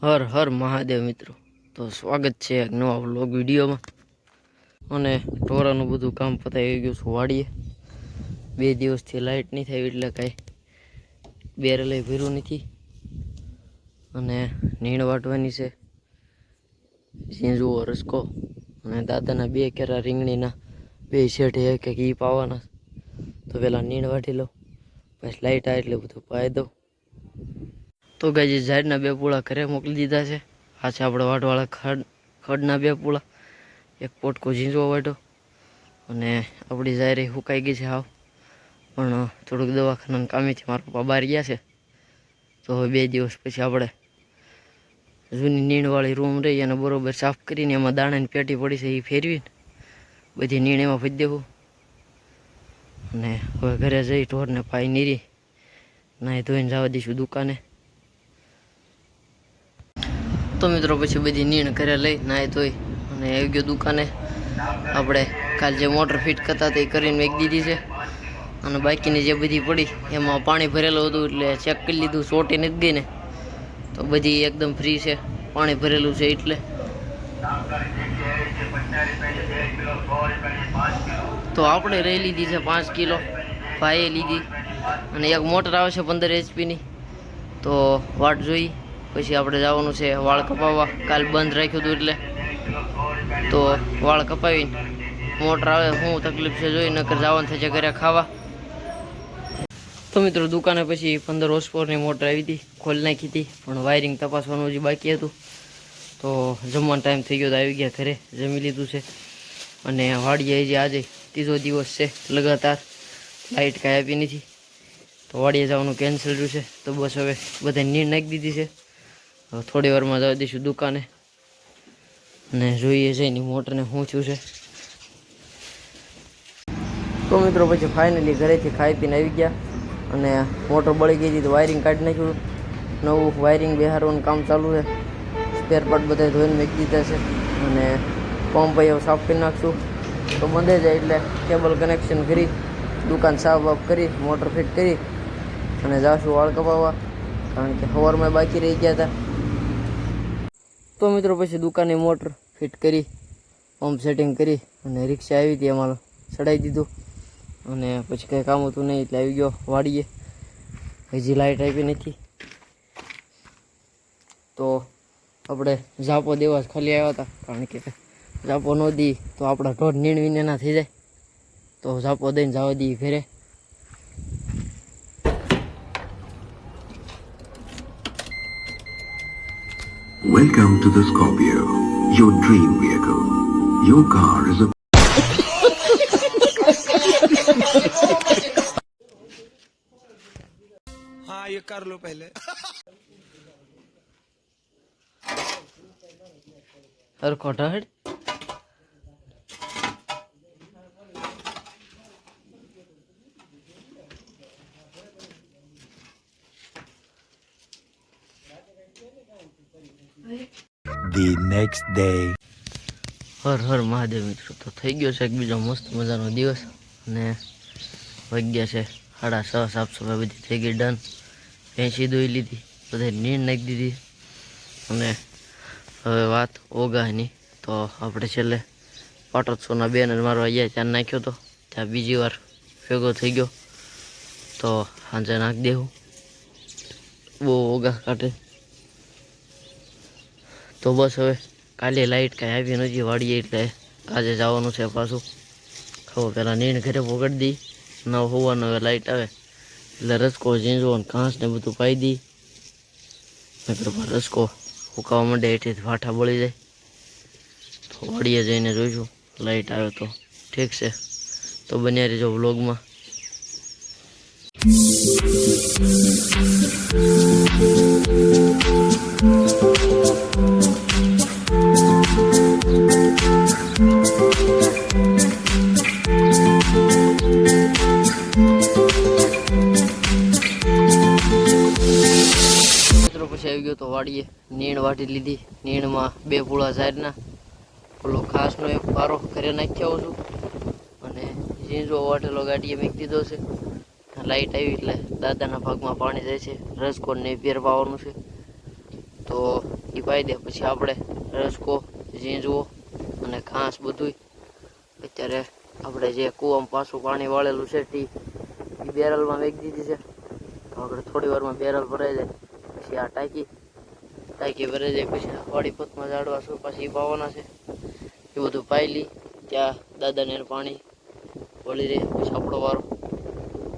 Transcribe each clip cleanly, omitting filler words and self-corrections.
હર હર મહાદેવ મિત્રો, તો સ્વાગત છે એક નવા વ્લોગ વિડીયોમાં. અને ટોરાનું બધું કામ પતાવી ગયું છું વાડીએ. 2 દિવસથી લાઇટ નહીં થઈ એટલે કાંઈ બેરલે ભર્યું નથી. અને નીણ વાટવાની છે, ઝીંઝુઓ રસકો અને દાદાના 2 કેરા રીંગણીના 2 શેઠે એક એક ઈ પાવાના. તો પેલા નીણ વાટી લઉં, પછી લાઇટ આવે એટલે બધું પાઈ દઉં. તો ગાય ઝાડના 2 પૂળા ઘરે મોકલી દીધા છે. આ છે આપણે વાટવાળા ખડના 2 પૂળા, એક પોટકો ઝીંઝવો વાટ્યો. અને આપણી ઝાયરે સુકાઈ ગઈ છે હાવ, પણ થોડુંક દવાખાનાના કામેથી મારા પપ્પા બહાર ગયા છે. તો હવે 2 દિવસ પછી આપણે જૂની નીણવાળી રૂમ રહી અને બરોબર સાફ કરીને એમાં દાણાની પેટી પડી છે એ ફેરવીને બધી નીણ એમાં ભરી દેવું. અને હવે ઘરે જઈ ઢોરને પાઈ નીરી નાહી ધોઈને જવા દઈશું દુકાને. તો મિત્રો પછી બધી નીણ ઘરે લઈ નાહી ધોઈ અને આવી ગયો દુકાને. આપણે કાલ જે મોટર ફિટ કરતા તે કરીને મેક દીધી છે. અને બાકીની જે બધી પડી એમાં પાણી ભરેલું હતું એટલે ચેક કરી લીધું, ચોટી નથી ગઈ ને, તો બધી એકદમ ફ્રી છે. પાણી ભરેલું છે એટલે. તો આપણે રહી લીધી છે 5 કિલો, ભાઈએ લીધી. અને એક મોટર આવે છે 15 HP તો વાટ જોઈ. પછી આપણે જવાનું છે વાળ કપાવવા, કાલ બંધ રાખ્યું હતું એટલે. તો વાળ કપાવીને મોટર આવે શું તકલીફ છે જોઈ, નકર જવાનું થશે ઘરે ખાવા. તો મિત્રો દુકાને પછી 15 હોર્સપાવરની મોટર આવી હતી, ખોલી નાખી હતી, પણ વાયરિંગ તપાસવાનું હજી બાકી હતું. તો જમવાનો ટાઈમ થઈ ગયો તો આવી ગયા ઘરે, જમી લીધું છે. અને વાડીએ હજી આજે 3જો દિવસ છે લગાતાર લાઇટ કાંઈ આપી નથી, તો વાડીએ જવાનું કેન્સલ રહ્યું છે. તો બસ હવે બધા નીણ નાખી દીધી છે. હવે થોડી વારમાં જવા દઈશું દુકાને અને જોઈએ છે એની મોટરને શું થયું છે. તો મિત્રો પછી ફાઇનલી ઘરેથી ખાઈ પીને આવી ગયા અને મોટર બળી ગઈ હતી તો વાયરિંગ કાઢી નાખ્યું. નવું વાયરિંગ બેહારવાનું કામ ચાલુ છે. સ્પેર પાર્ટ બધા ધોઈને મૂકી દીધા છે. અને પંપ હવે સાફ કરી નાખશું. તો બંધ જાય એટલે કેબલ કનેક્શન કરી દુકાન સાફ વાફ કરી મોટર ફિટ કરી અને જાશું વાળ કપાવવા, કારણ કે સવારમાં બાકી રહી ગયા હતા. તો મિત્રો પછી દુકાને મોટર ફિટ કરી પંપ સેટિંગ કરી અને રિક્ષા આવી હતી એમાં ચડાવી દીધું. અને પછી કંઈ કામ હતું નહીં એટલે આવી ગયો વાડીએ. હજી લાઇટ આપી નથી તો આપણે ઝાપો દેવા જ ખાલી આવ્યા હતા, કારણ કે ઝાપો ન દી તો આપણા ઢોર નીણવીને ના થઈ જાય. તો ઝાપો દઈને જવા દઈએ ઘરે. Welcome to the Scorpio, your dream vehicle. Your car is a... हाँ ये कर लो पहले. હરખો ઢાળ. The next day. Har Har Mahadev મિત્રો, તો થઈ ગયો છે એક બીજો મસ્ત મજાનો દિવસ. અને વાગ્યા છે 6:30. સાફ સફાઈ બધી થઈ ગઈ ડન. ભેંસી દોઈ લીધી, બધા નીણ નાખી દીધી. અને હવે વાત ઓગાની. તો આપણે છેલ્લે પાટોત્સવના બેનર મારવા ગયા ત્યાં નાખ્યો તો, ત્યાં બીજી વાર ભેગો થઈ ગયો. તો સાંજે નાખી દેવું, બહુ ઓગા કાઢે. તો બસ હવે કાલે લાઇટ કાંઈ આવી નથી વાડીએ એટલે આજે જવાનું છે પાછું. હવે પહેલાં નીણ ઘરે પકડી દઈ, 9 હોવાનું હવે લાઇટ આવે એટલે રસકો ઝીંઝવો અને ઘાસ ને બધું પાઈ દઈ. રસકો ફૂંકાવા માંડે એઠીથી ફાંઠા બળી જાય. તો વાડીએ જઈને જોઈશું, લાઇટ આવે તો ઠીક છે. તો બન્યા રહેજો વ્લોગમાં. પછી આવી ગયો તો વાડીએ, નીણ વાટી લીધી. નીણમાં 2 પૂળા ઝાડના, ઓલો ઘાસનો એક પારો ઘરે નાખ્યો છું. અને ઝીંઝવો વાટેલો ગાડીએ મૂકી દીધો છે. લાઇટ આવી એટલે દાદાના ભાગમાં પાણી જાય છે. રસકોને ફેર પાવાનું છે. તો એ પાઈ દે. પછી આપણે રસકો, ઝીંઝવો અને ઘાસ બધું અત્યારે આપણે જે કૂવામાં પાછું પાણી વાળેલું છે તે એ બેરલમાં વેચી દીધી છે. તો આપણે થોડી વારમાં બેરલ ભરાઈ જાય પછી આ ટાંકી ભરાઈ જાય પછી વાડી પથમાં ઝાડવા શું પાછી પાવાના છે એ બધું પાઈ લઈ. ત્યાં દાદાને પાણી વળી રહે પછી આપણો વારો.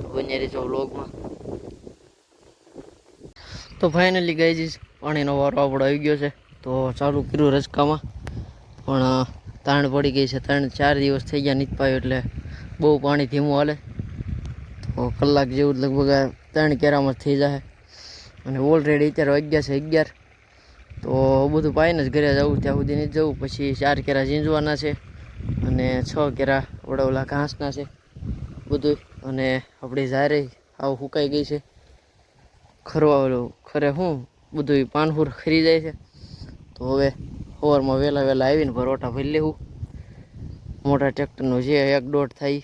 તો બન્યા રહેજો વ્લોગમાં. તો ફાઇનલી ગાઈઝ પાણીનો વારો આપણો આવી ગયો છે. તો ચાલુ કર્યું રચકામાં પણ તાણ પડી ગઈ છે. 3-4 દિવસ થઈ ગયા નીત પાયો એટલે બહુ પાણી ધીમું હાલે. તો કલાક જેવું લગભગ 3 કેરામાં થઈ જાય. અને ઓલરેડી અત્યારે વાગ્યા છે 11. તો બધું પાઈને જ ઘરે જવું, ત્યાં સુધી નહીં જવું. પછી 4 કેરા ઝીંઝવાના છે અને 6 કેરા ઓલા ઘાસના છે બધું. અને આપણી ઝારે આવું સુકાઈ ગઈ છે. ખરે હું બધું પાનહુર ખરી જાય છે. તો હવે સવારમાં વહેલા આવીને પરોઠા ભરી લેવું. મોટા ટ્રેક્ટરનું જે 1-1.5 થાય.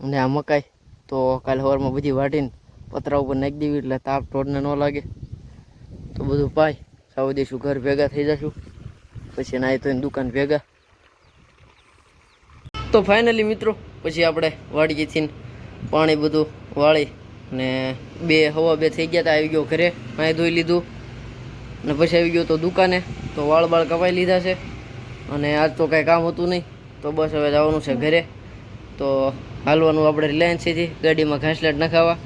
અને આ મકાઈ તો કાલે સવારમાં બધી વાટીને પતરા ઉપર નાખી દેવી એટલે તાપ ઢોરને ન લાગે. તો બધું પાય સાવ દઈશું, ઘર ભેગા થઈ જશું. પછી નાહી તો દુકાન ભેગા. તો ફાઇનલી મિત્રો પછી આપણે વાડીએથી પાણી બધું વાળી ને 2 થઈ ગયા હતા. આવી ગયો ઘરે, નાહી ધોઈ લીધું અને પછી આવી ગયો તો દુકાને. તો વાળ કપાઈ લીધા છે અને આજ તો કાંઈ કામ હતું નહીં. તો બસ હવે જવાનું છે ઘરે. તો હાલવાનું આપણે રિલાયન્સથી ગાડીમાં ઘાસલેટ નખાવા.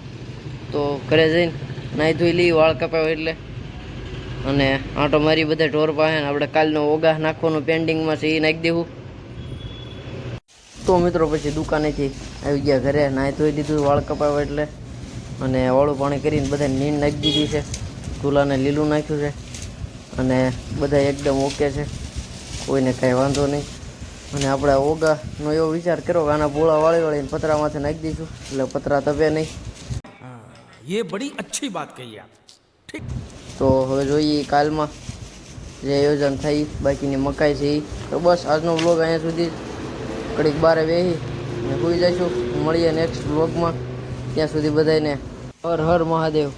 તો ઘરે જઈને નાહી ધોઈ લઈ, વાળ કપાવ્યા એટલે અને આંટો મારી બધા ઢોર પાસે. આપણે કાલનો ઓગા નાખવાનું પેન્ડિંગમાં છે એ નાખી દેવું. તો મિત્રો પછી દુકાનેથી આવી ગયા ઘરે, નાહી ધોઈ લીધું વાળ કપાવ્યા એટલે અને વાળું પાણી કરીને બધા નીંદ નાખી દીધી છે. ચૂલાને લીલું નાખ્યું છે અને બધા એકદમ ઓકે છે, કોઈને કાંઈ વાંધો નહીં. અને આપણે ઓગાનો એવો વિચાર કર્યો કે આના બોળા વાળીને પતરામાંથી નાખી દઈશું એટલે પતરા તપે નહીં. ये बड़ी अच्छी बात कही आप. ठीक. તો હવે જોઈએ કાલમાં જે આયોજન થઈ. બાકીની મકાઈ છે એ. તો બસ આજનો વ્લોગ અહીંયા સુધી. ઘડીક બારે બેસી અને સુઈ જઈશું. મળીએ નેક્સ્ટ વ્લોગમાં. ત્યાં સુધી બધાને હર હર મહાદેવ.